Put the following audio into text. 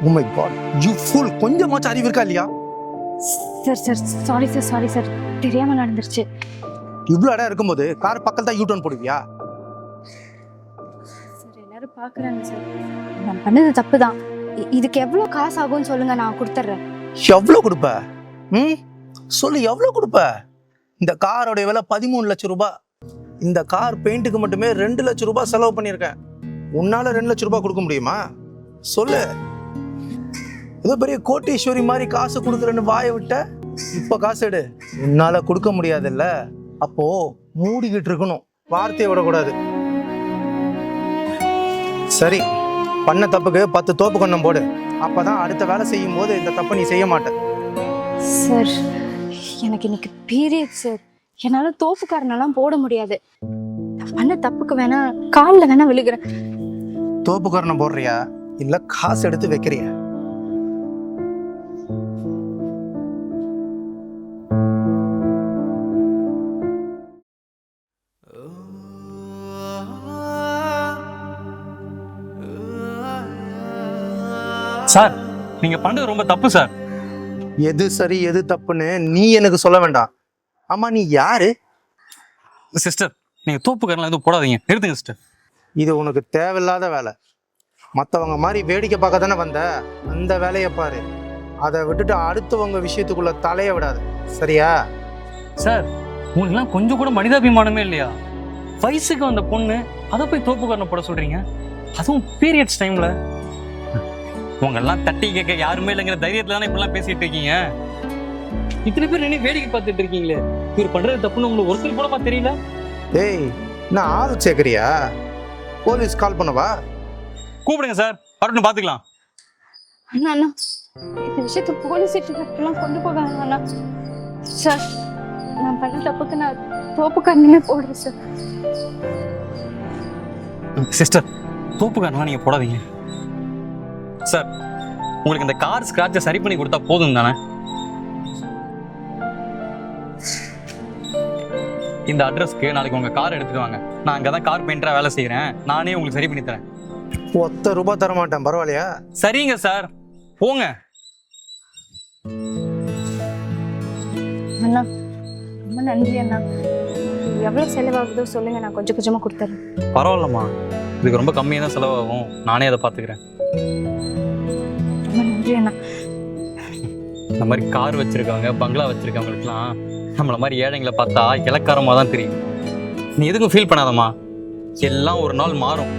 O my god you fool, கொஞ்சமாச்சும் அறிவு இருக்கா இல்லையா? சார் சாரி சார், தெரியாம நடந்துருச்சு. இவ்வளோ இடம் இருக்கும்போது கார் பக்கத்துல தான் யூ டர்ன் போடுவியா? சார் எல்லாரும் பாக்குறாங்க சார், நான் பண்ணது தப்பு தான். இதுக்கு எவ்வளவு காசு ஆகும்னு சொல்லுங்க, நான் கொடுத்துட்றேன். எவ்வளோ கொடுப்ப? சொல்லு, எவ்வளோ கொடுப்ப? இந்த காரோட விலை 13 லட்சம் ரூபாய். இந்த கார் பெயிண்ட்டுக்கு மட்டுமே 2 லட்சம் ரூபாய் செலவு பண்ணியிருக்கேன். உன்னால 2 லட்சம் ரூபாய் கொடுக்க முடியுமா? சொல்லு. ஏதோ பெரிய கோட்டீஸ்வரி மாதிரி காசு கொடுக்குறேன்னு வாயை விட்ட, இப்ப காசு எடு. உன்னால கொடுக்க முடியாதுல்ல, அப்போ மூடிக்கிட்டு இருக்கணும், வார்த்தையை விடக்கூடாது. சரி, பண்ண தப்புக்கு 10 தோப்பு கண்ணம் போடு. அப்பதான் அடுத்த வேலை செய்யும் போது இந்த தப்பை நீ செய்ய மாட்ட. சார் எனக்கு இன்னைக்கு பீரியட் சார், என்னால தோப்புக்காரனெல்லாம் போட முடியாது. நான் பண்ண தப்புக்கு வேணா காலில் வேணா விழுகிறேன். தோப்பு கரணம் போடுறியா இல்ல காசு எடுத்து வைக்கிறியா? சார் நீங்க பண்றது ரொம்ப தப்பு சார். எது சரி எது தப்புன்னு நீ எனக்கு சொல்ல வேண்டாம். ஆமா, நீ யாரு? சிஸ்டர், நீங்க தோப்புக்காரலாம் எதுவும் போடாதீங்க, நிறுத்துங்க சிஸ்டர். இது உனக்கு தேவையில்லாத வேலை. மற்றவங்க மாதிரி வேடிக்கை பார்க்க தானே வந்த, அந்த வேலையை பாரு. அதை விட்டுட்டு அடுத்தவங்க விஷயத்துக்குள்ள தலைய விடாது, சரியா? சார் உங்களுக்குலாம் கொஞ்சம் கூட மனிதாபிமானமே இல்லையா? வயசுக்கு வந்த பொண்ணு அதை போய் தோப்புக்காரனை போட சொல்றீங்க, அதுவும் பீரியட்ஸ் டைம்ல. உங்கெல்லாம் தட்டி கேட்க யாருமே இல்லைங்கிற தைரியத்துல தானே இப்பெல்லாம் பேசிட்டு இருக்கீங்க. இத்தனை பேர் நின்று வேடிக்கை பார்த்துட்டு இருக்கீங்களே, இவர் பண்றது தப்புன்னு உங்களுக்கு ஒருத்தர் கூடமா தெரியல? டேய், நான் ஆள் சேர்க்கறியா? போலீஸ் கால் பண்ணவா? கூப்பிடுங்க சார், வரட்டும் பாத்துக்கலாம். அண்ணா அண்ணா, இந்த விஷயத்த போலீஸ் ஸ்டேஷனுக்குலாம் கொண்டு போகாங்க அண்ணா. சார் நான் பண்ண தப்புக்கு நான் தோப்புக்காரனே போடுறேன் சார். சிஸ்டர், தோப்புக்காரன்லாம் நீங்க போடாதீங்க. சார் உங்களுக்கு இந்த கார் ஸ்கிராட்சை சரி பண்ணி கொடுத்தா போதும் தானே? இந்த அட்ரஸ்க்கு நாளைக்கு உங்க கார் எடுத்துட்டு வாங்க. நான் அங்கதான் கார் பெயிண்டரா வேலை செய்யறேன், நானே உங்களுக்கு சரி பண்ணி தரேன். ₹1 தர மாட்டேன், பரவாயில்லையா? சரிங்க சார், போங்க. அண்ணா ரொம்ப நன்றி அண்ணா. எவ்வளவு செலவாகுதோ சொல்லுங்க, நான் கொஞ்சம் கொஞ்சமா கொடுத்துறேன். பரவாயில்லம்மா, இதுக்கு ரொம்ப கம்மியாக தான் செலவாகும், நானே அதை பார்த்துக்கிறேன். ரொம்ப நன்றி அண்ணா. இந்த மாதிரி கார் வச்சிருக்கவங்க, பங்களா வச்சிருக்கவங்களுக்குலாம் நம்மள மாதிரி ஏழைங்களை பார்த்தா இலக்காரமாக தான் தெரியும். நீ எதுக்கும் ஃபீல் பண்ணாதம்மா, எல்லாம் ஒரு நாள் மாறும்.